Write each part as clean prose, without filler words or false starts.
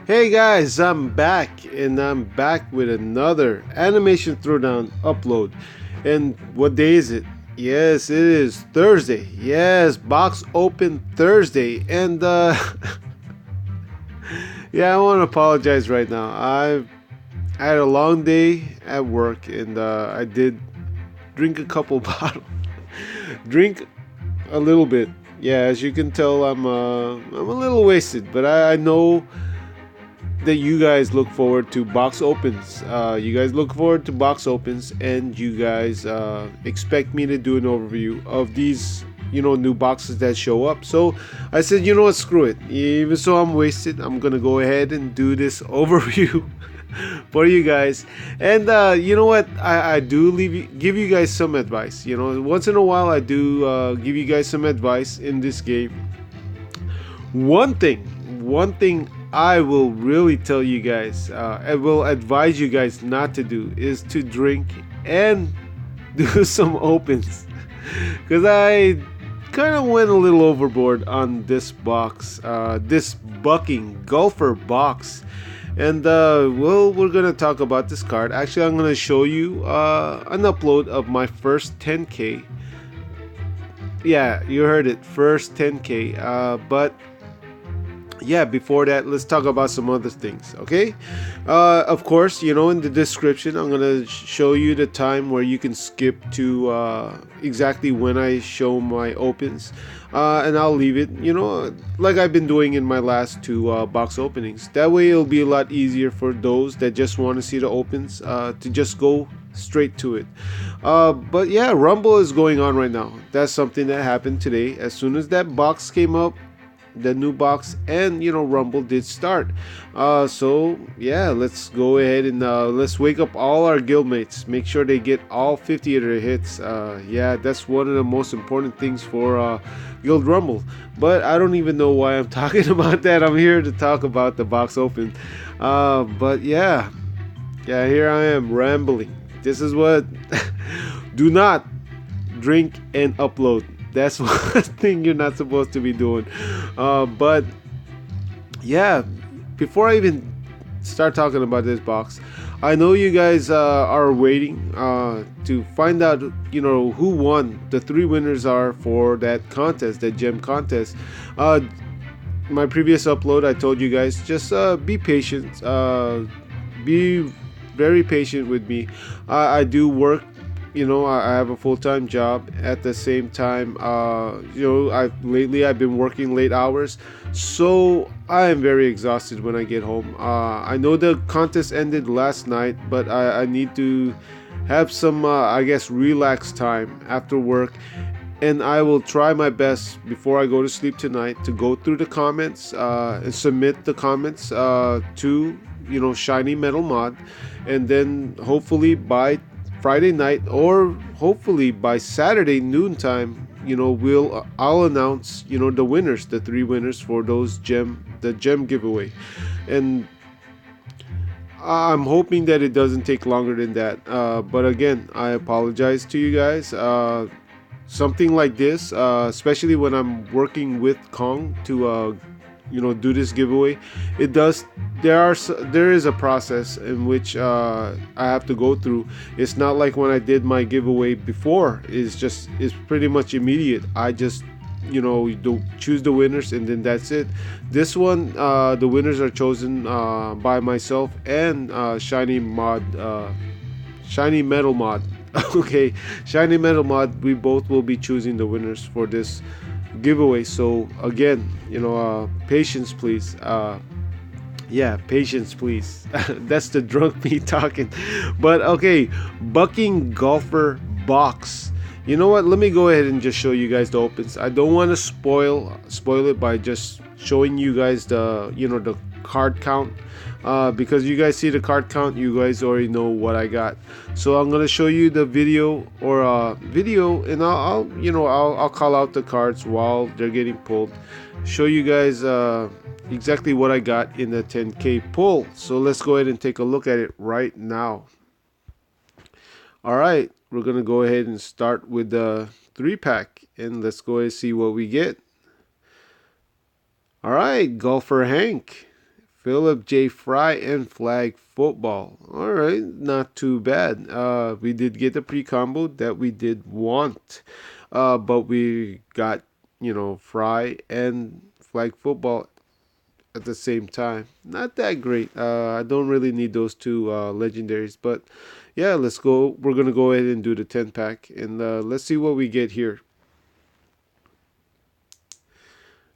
Hey guys, I'm back and I'm back with another animation throwdown upload. And what day is it? Yes, it is Thursday. Yes, box open Thursday. And yeah, I want to apologize right now. I had a long day at work and I did drink a couple bottles. Drink a little bit. Yeah, as you can tell, I'm a little wasted, but I know that you guys look forward to box opens. You guys look forward to box opens, and you guys expect me to do an overview of these, new boxes that show up. So I said, you know what, screw it. Even so I'm wasted, I'm gonna go ahead and do this overview for you guys. And you know what? I do give you guys some advice. Once in a while, I do give you guys some advice in this game. One thing I will really tell you guys, I will advise you guys not to do is to drink and do some opens. Because I kind of went a little overboard on this box, this bucking golfer box. And well, we're gonna talk about this card. Actually, I'm gonna show you an upload of my first 10K. Yeah, you heard it, first 10K. But yeah, before that, let's talk about some other things, okay? Of course, in the description, I'm gonna show you the time where you can skip to exactly when I show my opens, and I'll leave it, like I've been doing in my last two box openings. That way, it'll be a lot easier for those that just want to see the opens to just go straight to it. But yeah, Rumble is going on right now. That's something that happened today. As soon as that box came up, the new box, and Rumble did start. So yeah, let's go ahead and let's wake up all our guildmates, make sure they get all 50 of their hits. Yeah, that's one of the most important things for Guild Rumble. But I don't even know why I'm talking about that. I'm here to talk about the box open. But yeah, here I am rambling. This is what do not drink and upload. That's one thing you're not supposed to be doing. But yeah, before I even start talking about this box, I know you guys are waiting to find out, who won. The three winners are for that contest, that gem contest. My previous upload, I told you guys just be patient. Be very patient with me. I do work. I have a full-time job. At the same time, I've been working late hours, so I am very exhausted when I get home. I know the contest ended last night, but I need to have some, I guess, relax time after work, and I will try my best before I go to sleep tonight to go through the comments and submit the comments to Shiny Metal Mod, and then hopefully by Friday night, or hopefully by Saturday noontime, I'll announce the winners, the three winners for the gem giveaway. And I'm hoping that it doesn't take longer than that. But again, I apologize to you guys. Something like this, especially when I'm working with Kong to do this giveaway, it does there is a process in which I have to go through. It's not like when I did my giveaway before. It's pretty much immediate. I just choose the winners, and then that's it. This one, the winners are chosen by myself and Shiny Metal Mod. Okay, Shiny Metal Mod, we both will be choosing the winners for this giveaway. So again, patience please. Yeah, patience please. That's the drunk me talking. But okay, bucking golfer box. You know what, let me go ahead and just show you guys the opens. I don't want to spoil it by just showing you guys the card count, because you guys see the card count, you guys already know what I got. So I'm gonna show you the video, and I'll call out the cards while they're getting pulled, show you guys exactly what I got in the 10K pull. So let's go ahead and take a look at it right now. All right, we're gonna go ahead and start with the 3-pack, and let's go ahead and see what we get. All right, golfer Hank, Philip J. Fry, and flag football. All right, not too bad. We did get a pre-combo that we did want, but we got, Fry and flag football at the same time. Not that great. I don't really need those two legendaries, but yeah, let's go. We're gonna go ahead and do the 10 pack, and let's see what we get here.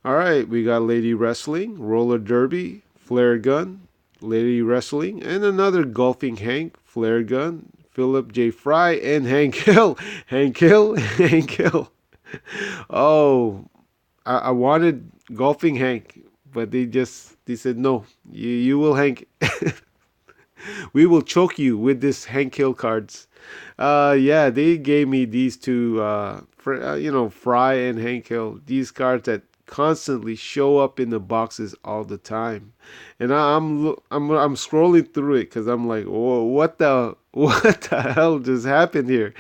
All right, we got Lady Wrestling, Roller Derby, Flare Gun, Lady Wrestling, and another Golfing Hank, Flare Gun, Philip J. Fry, and Hank Hill. Hank Hill, Hank Hill. Oh, I wanted Golfing Hank, but they said no. You will Hank. We will choke you with this Hank Hill cards. Yeah, they gave me these two, Fry and Hank Hill. These cards that constantly show up in the boxes all the time, and I'm scrolling through it because I'm like, whoa, what the hell just happened here?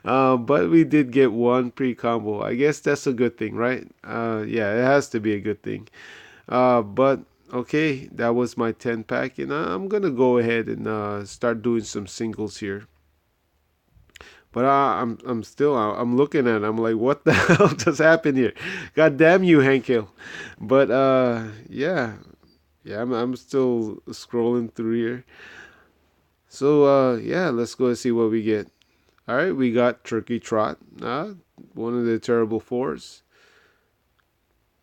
But we did get one pre-combo. I guess that's a good thing, right? Yeah, it has to be a good thing. But okay, that was my 10 pack, and I'm gonna go ahead and start doing some singles here. But I'm still I'm looking at it. I'm like, what the hell just happened here? God damn you, Hank Hill. But yeah, I'm still scrolling through here. So yeah, let's go and see what we get. All right, we got Turkey Trot, one of the terrible fours,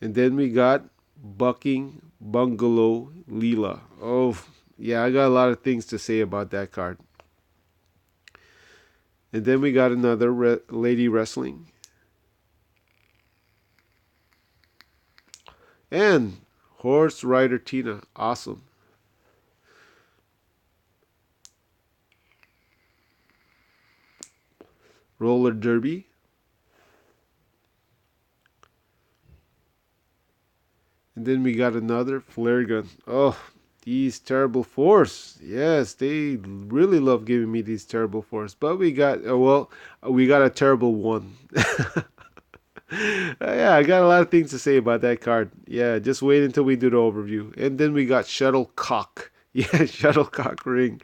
and then we got Bucking Bungalow Leela. Oh yeah, I got a lot of things to say about that card. And then we got another Lady Wrestling. And Horse Rider Tina. Awesome. Roller Derby. And then we got another Flare Gun. Oh, these terrible fours. Yes, they really love giving me these terrible fours. But we got, we got a terrible one. Yeah, I got a lot of things to say about that card. Yeah, just wait until we do the overview. And then we got Shuttlecock. Yeah, Shuttlecock Ring.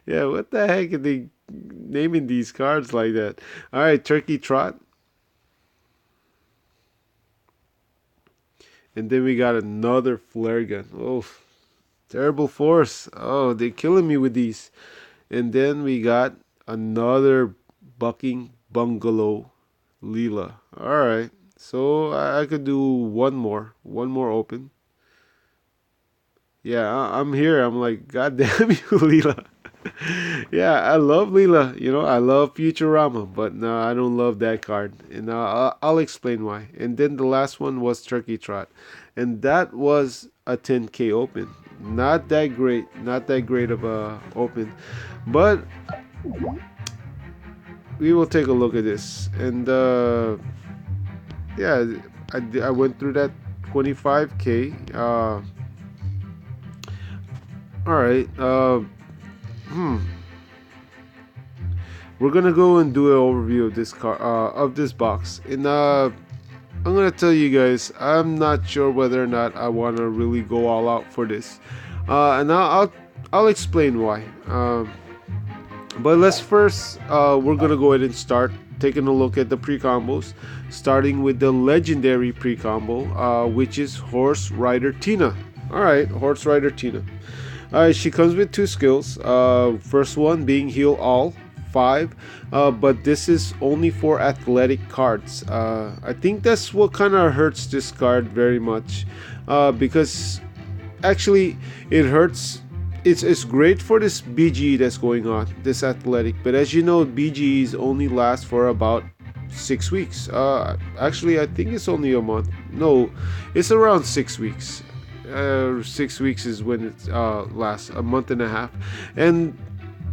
Yeah, what the heck are they naming these cards like that? All right, Turkey Trot. And then we got another Flare Gun. Oh, terrible force. Oh, they're killing me with these. And then we got another Bucking Bungalow Leela. All right. So I could do one more open. Yeah, I'm here. I'm like, God damn you, Leela. Yeah, I love Leela. I love Futurama, but no, I don't love that card. And I'll explain why. And then the last one was Turkey Trot. And that was a 10K open. Not that great. Not that great of a open. But we will take a look at this. And yeah, I went through that 25K. All right. We're gonna go and do an overview of this car, of this box, and I'm gonna tell you guys, I'm not sure whether or not I want to really go all out for this, and I'll explain why. But let's first, we're gonna go ahead and start taking a look at the pre-combos, starting with the legendary pre-combo, which is Horse Rider Tina. All right, Horse Rider Tina. Alright, she comes with two skills. First one being Heal All, 5. But this is only for athletic cards. I think that's what kind of hurts this card very much. Because actually it hurts. It's great for this BGE that's going on, this athletic. But as you know, BGEs only last for about 6 weeks. Actually, I think it's only a month. No, it's around 6 weeks. 6 weeks is when it lasts, a month and a half. And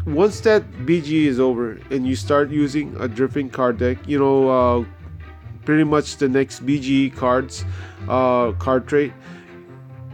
once that BG is over and you start using a different card deck, pretty much the next BG cards card trait,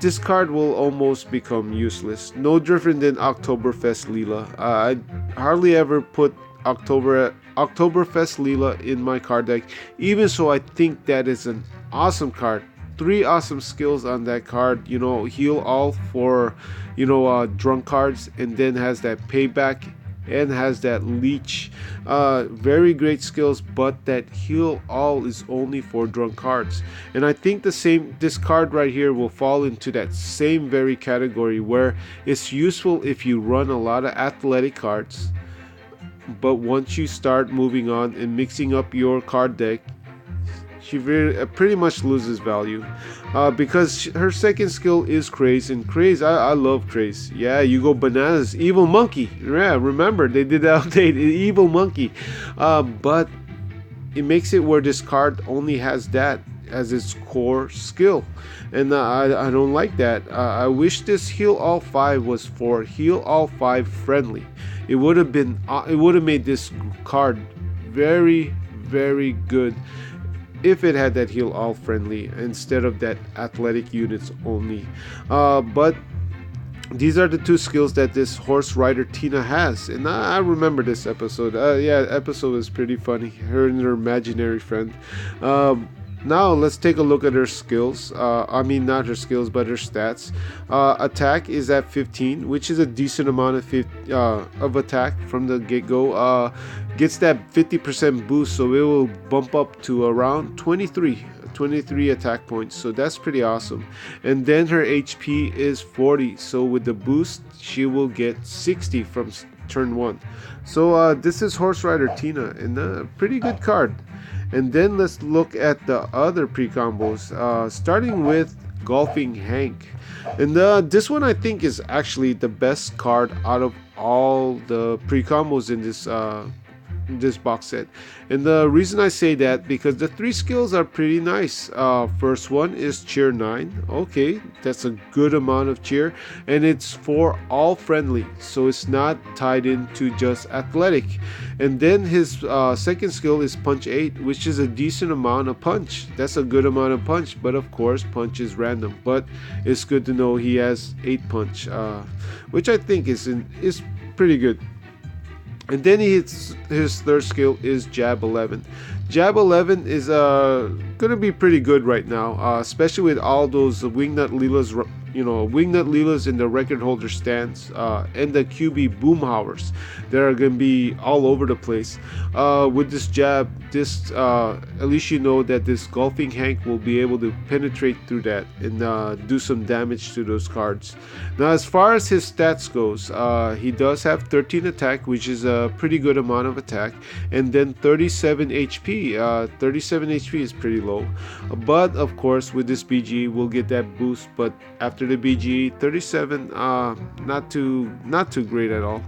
this card will almost become useless. No different than Oktoberfest Leela. I hardly ever put Oktoberfest Leela in my card deck, even so I think that is an awesome card. three awesome skills on that card. Heal all for drunk cards, and then has that payback and has that leech. Very great skills, but that heal all is only for drunk cards. And I think this card right here will fall into that same very category, where it's useful if you run a lot of athletic cards, but once you start moving on and mixing up your card deck, she pretty much loses value, because her second skill is Craze, and Craze, I love Craze. Yeah, you go bananas. Evil Monkey. Yeah, remember they did the update, Evil Monkey. But it makes it where this card only has that as its core skill, and I don't like that. I wish this Heal All 5 was for Heal All 5 friendly. It would have made this card very, very good if it had that Heal All friendly instead of that athletic units only. But these are the two skills that this horse rider Tina has, and I remember this episode. Episode was pretty funny. Her and her imaginary friend. Now let's take a look at her skills. I mean, not her skills, but her stats. Attack is at 15, which is a decent amount of attack from the get-go. Gets that 50% boost, so it will bump up to around 23 attack points, so that's pretty awesome. And then her HP is 40, so with the boost she will get 60 from turn 1. So this is Horse Rider Tina, and a pretty good card. And then let's look at the other pre-combos, starting with Golfing Hank. And this one I think is actually the best card out of all the pre-combos in this box set. And the reason I say that, because the three skills are pretty nice. First one is Cheer 9. Okay, that's a good amount of cheer, and it's for all friendly, so it's not tied into just athletic. And then his second skill is Punch 8, which is a decent amount of punch. That's a good amount of punch, but of course punch is random, but it's good to know he has 8 punch, which I think is pretty good. And then his third skill is Jab 11. Jab 11 is going to be pretty good right now, especially with all those Wingnut Leela's, Wingnut Leela's in the record holder stands, and the QB Boomhowers that are going to be all over the place. With this jab, at least you know that this Golfing Hank will be able to penetrate through that and do some damage to those cards. Now, as far as his stats goes, he does have 13 attack, which is a pretty good amount of attack, and then 37 HP. 37 HP is pretty low, but of course with this BG we'll get that boost. But after the BG, 37, not too great at all.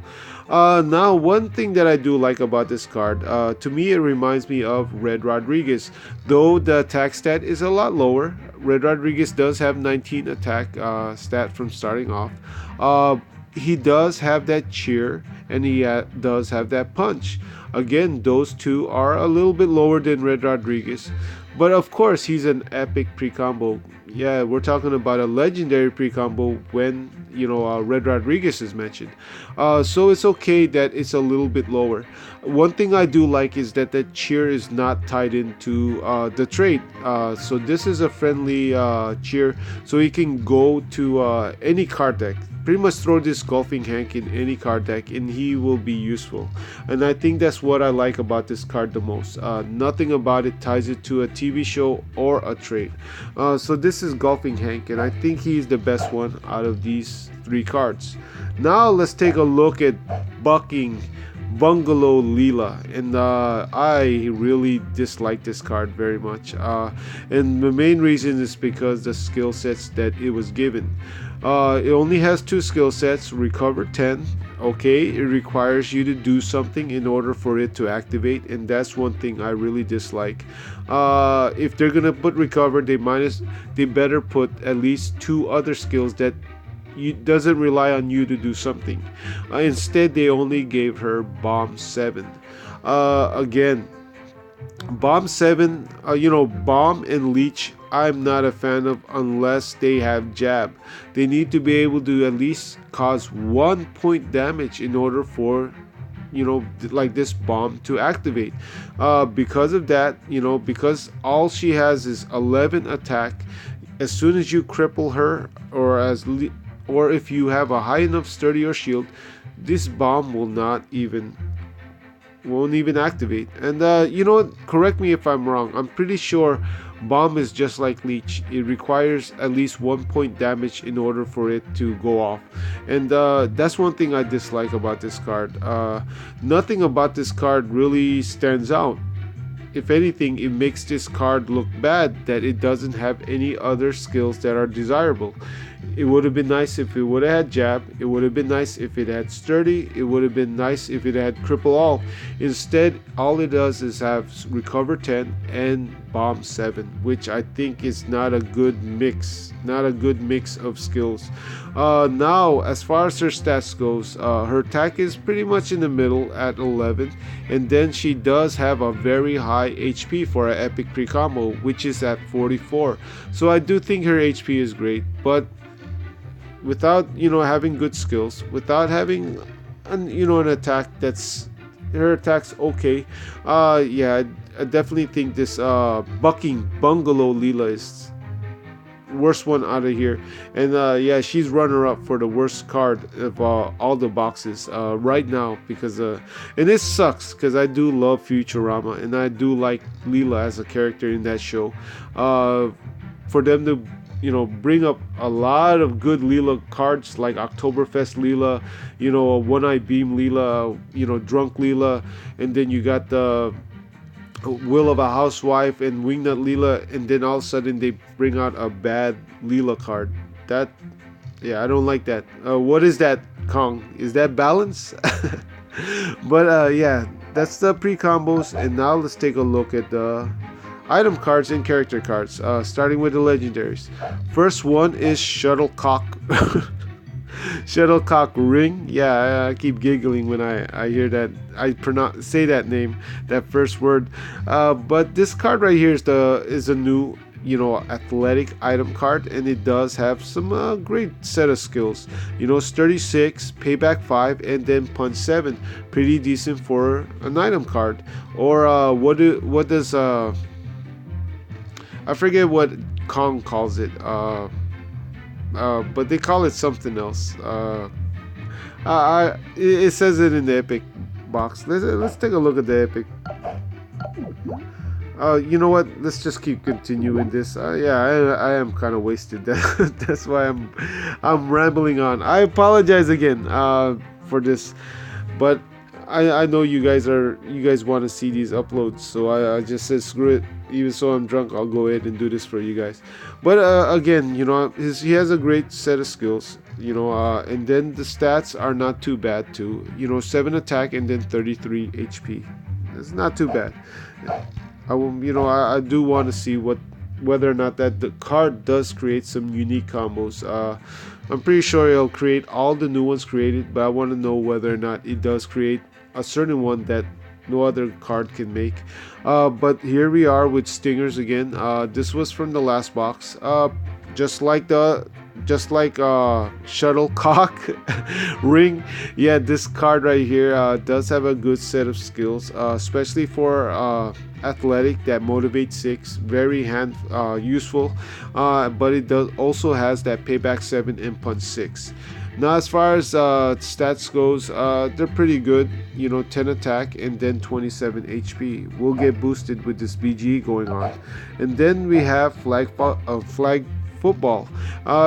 Now, one thing that I do like about this card, to me it reminds me of Red Rodriguez, though the attack stat is a lot lower. Red Rodriguez does have 19 attack stat from starting off. He does have that cheer, and he does have that punch. Again, those two are a little bit lower than Red Rodriguez, but of course he's an epic pre-combo. Yeah, we're talking about a legendary pre-combo when Red Rodriguez is mentioned, so it's okay that it's a little bit lower. One thing I do like is that the cheer is not tied into the trait, so this is a friendly cheer, so he can go to any card deck. Pretty much throw this Golfing Hank in any card deck and he will be useful, and I think that's what I like about this card the most. Nothing about it ties it to a TV show or a trait, so this is Golfing Hank, and I think he's the best one out of these three cards. Now let's take a look at Bucking Bungalow Leela, and I really dislike this card very much, and the main reason is because the skill sets that it was given. It only has 2 skill sets, Recover 10. Okay, it requires you to do something in order for it to activate, and that's one thing I really dislike. If they're gonna put Recover, they better put at least 2 other skills that doesn't rely on you to do something. Instead, they only gave her Bomb 7. Again, Bomb 7, Bomb and Leech, I'm not a fan of unless they have Jab. They need to be able to at least cause 1 point damage in order for like this bomb to activate. Because of that, because all she has is 11 attack, as soon as you cripple her, or if you have a high enough sturdy or shield, this bomb won't even activate. And you know what? Correct me if I'm wrong. I'm pretty sure bomb is just like leech. It requires at least 1 point damage in order for it to go off. And that's one thing I dislike about this card. Nothing about this card really stands out. If anything, it makes this card look bad that it doesn't have any other skills that are desirable. It would have been nice if it would have had jab. It would have been nice if it had sturdy. It would have been nice if it had cripple all. Instead, all it does is have recover 10 and bomb 7, which I think is not a good mix. Not a good mix of skills. Now, as far as her stats goes, her attack is pretty much in the middle at 11, and then she does have a very high HP for an epic pre-combo, which is at 44. So I do think her HP is great, but without having good skills, without having an attack that's her attack's okay. Yeah, I definitely think this bucking bungalow Leela is worst one out of here. And yeah, she's runner up for the worst card of all the boxes right now, because and this sucks because I do love Futurama and I do like Leela as a character in that show. For them to bring up a lot of good Leela cards like Oktoberfest Leela, One Eye Beam Leela, Drunk Leela, and then you got the Will of a Housewife and Wingnut Leela, and then all of a sudden they bring out a bad Leela card. Yeah, I don't like that. What is that, Kong? Is that balance? But yeah, that's the pre-combos, and now let's take a look at the item cards and character cards, starting with the legendaries. First one is Shuttlecock. Shuttlecock Ring. Yeah, I keep giggling when I hear that. I say that name, that first word. But this card right here is a new athletic item card, and it does have some great set of skills. Sturdy 6, payback 5, and then punch 7. Pretty decent for an item card. Or what does I forget what Kong calls it, but they call it something else. It says it in the epic box. Let's take a look at the epic. You know what? Let's just keep continuing this. Yeah, I am kind of wasted. That's why I'm rambling on. I apologize again for this, but I know you guys want to see these uploads, so I just said screw it. Even so I'm drunk, I'll go ahead and do this for you guys. But again, he has a great set of skills, and then the stats are not too bad too. 7 attack and then 33 HP. It's not too bad. I do want to see whether or not that the card does create some unique combos. I'm pretty sure it'll create all the new ones created, but I want to know whether or not it does create a certain one that no other card can make. But here we are with Stingers again. This was from the last box. Just like Shuttlecock Ring. Yeah, this card right here does have a good set of skills, especially for athletic that motivate 6. Very useful. But it also has that payback 7 and punch 6. Now, as far as stats goes, they're pretty good. 10 attack and then 27 HP. We'll get boosted with this BGE going on. And then we have flag football.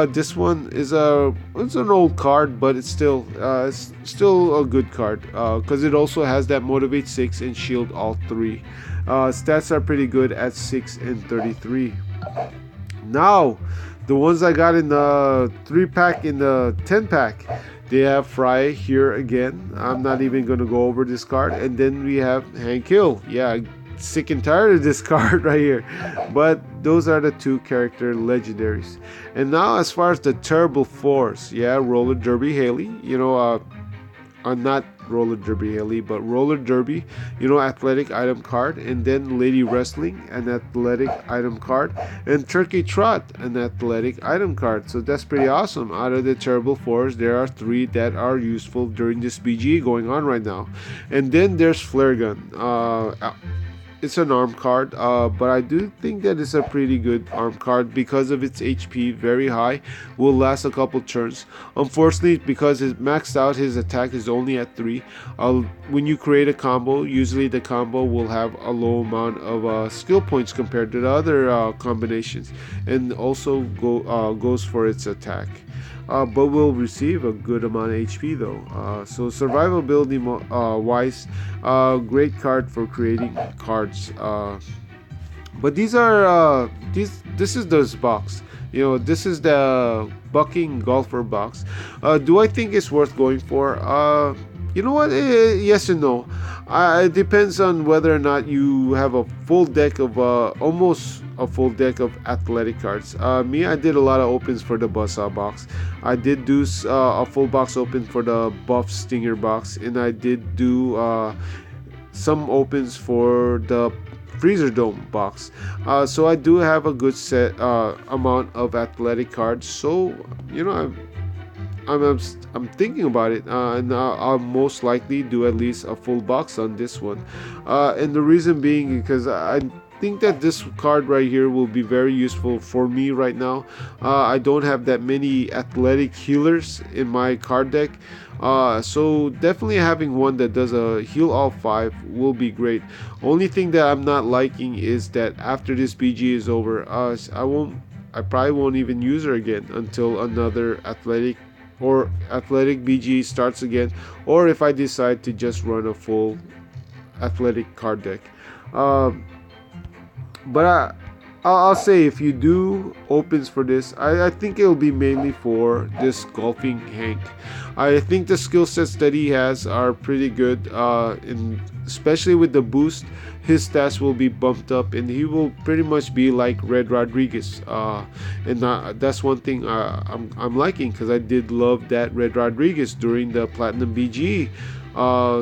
This one is it's an old card, but it's still a good card because it also has that motivate 6 and shield all 3. Stats are pretty good at 6 and 33. Now, the ones I got in the 3-pack, in the 10-pack, they have Fry here again. I'm not even going to go over this card. And then we have Hank Hill. Yeah, sick and tired of this card right here. But those are the 2 character legendaries. And now, as far as the Terrible 4s, yeah, Roller Derby Haley. Not Roller Derby Haley, but Roller Derby, athletic item card, and then Lady Wrestling, an athletic item card, and Turkey Trot, an athletic item card. So that's pretty awesome. Out of the Terrible 4s, there are 3 that are useful during this BGE going on right now. And then there's Flare Gun. it's an arm card, but I do think that it's a pretty good arm card because of its HP very high, will last a couple turns. Unfortunately, because his maxed out, his attack is only at 3. When you create a combo, usually the combo will have a low amount of skill points compared to the other combinations, and also goes for its attack. But will receive a good amount of HP though. So survivability wise, great card for creating cards. But these are this is this box. This is the bucking golfer box. Do I think it's worth going for? You know what? Yes and no. It depends on whether or not you have a full deck of almost a full deck of athletic cards. Me, I did a lot of opens for the Buzzsaw box. I did do a full box open for the Buff Stinger box, and I did do some opens for the Freezer Dome box. So I do have a good set amount of athletic cards. So I'm thinking about it, and I'll most likely do at least a full box on this one. And the reason being because I think that this card right here will be very useful for me right now. I don't have that many athletic healers in my card deck, so definitely having one that does a heal all 5 will be great. Only thing that I'm not liking is that after this BG is over, I probably won't even use her again until another athletic BG starts again, or if I decide to just run a full athletic card deck. But I'll say if you do opens for this, I think it'll be mainly for this golfing Hank. I think the skill sets that he has are pretty good, and especially with the boost, his stats will be bumped up, and he will pretty much be like Red Rodriguez. And that's one thing I'm liking, because I did love that Red Rodriguez during the Platinum BG.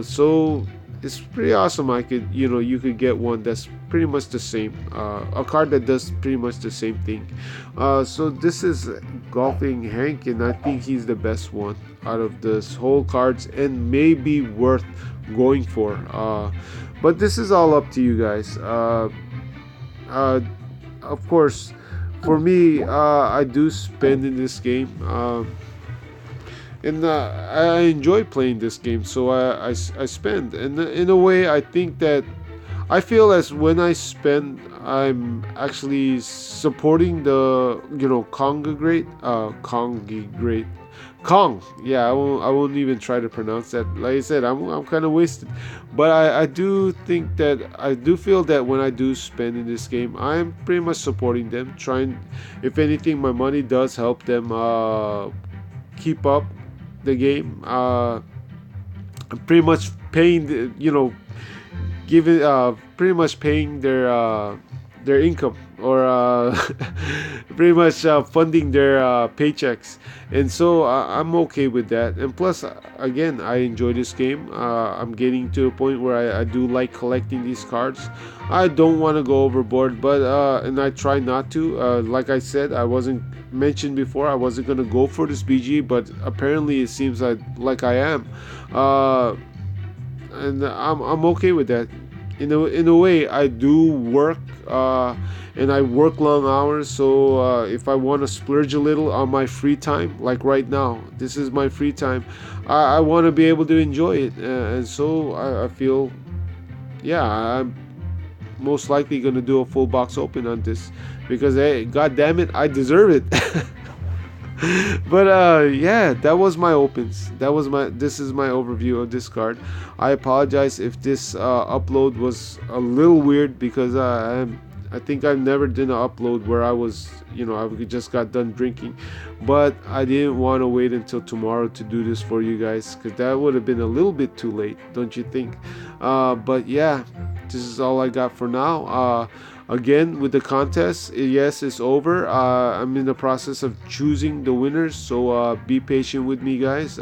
So it's pretty awesome. You could get one that's pretty much the same, a card that does pretty much the same thing. So this is golfing Hank, and I think he's the best one out of this whole cards, and may be worth going for. But this is all up to you guys. Of course, for me, I do spend in this game. And I enjoy playing this game, so I spend. And in a way, I think that I feel as when I spend, I'm actually supporting the congregate. Kong. Yeah, I won't even try to pronounce that. Like I said, I'm kind of wasted, but I do think that I do feel that when I do spend in this game, I'm pretty much supporting them. Trying, if anything, my money does help them keep up the game. I'm pretty much paying pretty much paying their income, or pretty much funding their paychecks, and so I'm okay with that. And plus, again, I enjoy this game. I'm getting to a point where I do like collecting these cards. I don't want to go overboard, but and I try not to. Like I said, I wasn't mentioned before, I wasn't gonna go for this BG, but apparently it seems like I am, and I'm okay with that. In a way, I do work, and I work long hours. So if I want to splurge a little on my free time, like right now, this is my free time. I want to be able to enjoy it, and so I feel, yeah, I'm most likely gonna do a full box open on this, because hey, god damn it, I deserve it. But yeah, that was my opens. This is my overview of this card. I apologize if this upload was a little weird, because I think I've never done an upload where I was, I just got done drinking, but I didn't want to wait until tomorrow to do this for you guys, because that would have been a little bit too late, don't you think? But yeah, this is all I got for now. Again, with the contest, yes, it's over. I'm in the process of choosing the winners, so be patient with me, guys.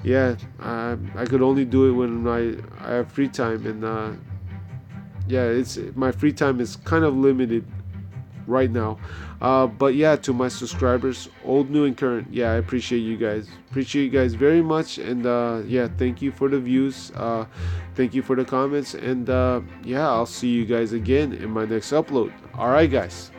Yeah, I could only do it when I have free time, and yeah, it's my free time is kind of limited right now. But yeah, to my subscribers, old, new, and current, yeah, I appreciate you guys. Appreciate you guys very much, and yeah, thank you for the views. Thank you for the comments, and yeah, I'll see you guys again in my next upload. All right, guys.